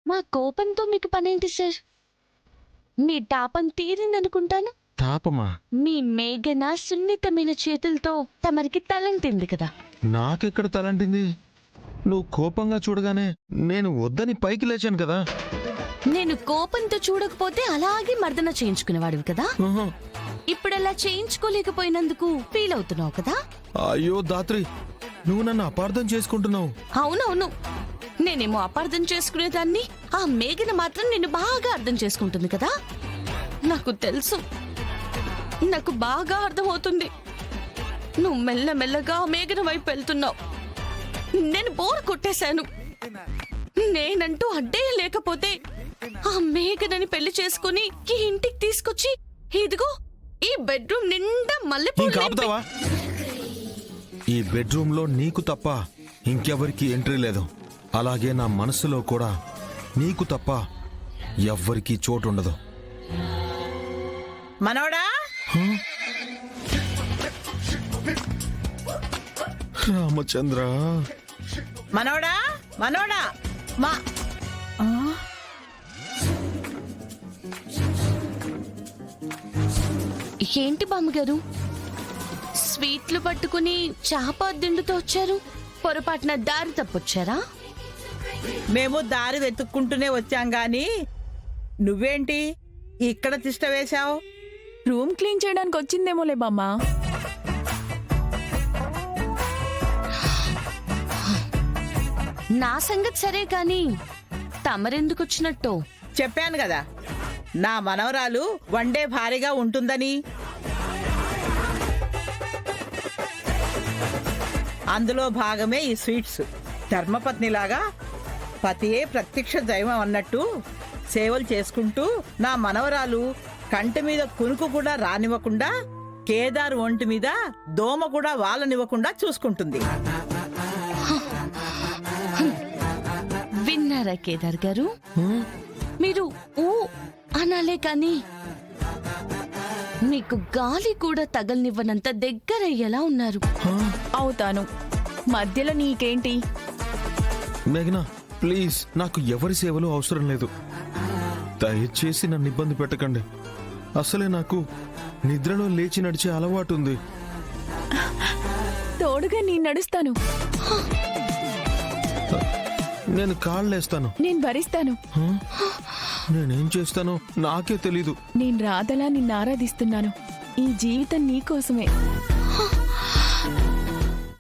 మా కోపంతో మీకు పనేంటి సార్? మీ తాపం తీరిందనుకుంటాను. తాపమా? మీ మేఘన సున్నితమైన చేతులతో తమరికి తలంటింది కదా. నాకెక్కడ తలంటింది? నువ్వు కోపంగా చూడగానే నేను వద్దని పైకి లేచాను కదా. నేను కోపంతో చూడకపోతే అలాగే మర్దన చేయించుకునేవాడివి కదా. ఆహా. ఇప్పుడు అలా చేయించుకోలేకపోయినందుకు ఫీల్ అవుతున్నావు కదా. అయ్యో దాత్రి, నువ్వు నన్ను అపార్థం చేసుకుంటున్నావు. అవునవును, నేనేమో అపార్థం చేసుకునేదాన్ని, ఆ మేఘన మాత్రం నిన్ను బాగా అర్థం చేసుకుంటుంది కదా. నాకు తెలుసు, నాకు బాగా అర్థమవుతుంది. నువ్వు మెల్లమెల్లగా మేఘన వైపు వెళ్తున్నావు. నేను బోర్ కొట్టేశాను. నేనంటూ అడ్డే లేకపోతే ఆ మేఘనని పెళ్లి చేసుకుని ఈ ఇంటికి తీసుకొచ్చి ఇదిగో ఈ బెడ్రూమ్ నిండా మల్లెపూలు. ఈ బెడ్రూమ్ లో నీకు తప్ప ఇంకెవరికి ఎంట్రీ లేదు. అలాగే నా మనసులో కూడా నీకు తప్ప ఎవ్వరికీ చోటు ఉండదు. మనోడా, రామచంద్ర, మనోడా, మనోడా, మా ఏంటి బామ్మగారు, స్వీట్లు పట్టుకుని చాప దిండుతో వచ్చారు? పొరపాటున దారి తప్పొచ్చారా? మేము దారి వెతుక్కుంటూనే వచ్చాం గాని నువ్వేంటి ఇక్కడ తిష్ట వేశావు? రూమ్ క్లీన్ చేయడానికి వచ్చిందేమోలే బామ్మ. నా సంగతి సరే కాని తమరెందుకు వచ్చినట్టు? చెప్పాను కదా, నా మనవరాలు వన్డే భారీగా ఉంటుందని. అందులో భాగమే ఈ స్వీట్స్. ధర్మపత్నిలాగా పతియే ప్రత్యక్ష దైవం అన్నట్టు సేవలు చేసుకుంటూ నా మనవరాలు కంటి మీద కునుకు కూడా రానివ్వకుండా, కేదార్ ఒంటి మీద దోమ కూడా వాళ్ళనివ్వకుండా చూసుకుంటుంది. విన్నారా కేదార్ గారు? మీరు ఊ అనాలే కాని మీకు గాలి కూడా తగలనివ్వనంత దగ్గరయ్యేలా ఉన్నారు. అవుతాను, మధ్యలో నీకేంటి? మేఘనా, ప్లీజ్, నాకు ఎవరి సేవలు అవసరం లేదు. దయచేసి నన్ను ఇబ్బంది పెట్టకండి. అసలే నాకు నిద్రలో లేచి నడిచే అలవాటు ఉంది. తోడుగా నేను నడుస్తాను. నేను కాళ్ళేస్తాను. నేను భరిస్తాను. నేనేం చేస్తానో నాకే తెలీదు. నేను రాధలా నిన్ను ఆరాధిస్తున్నాను. ఈ జీవితం నీకోసమే.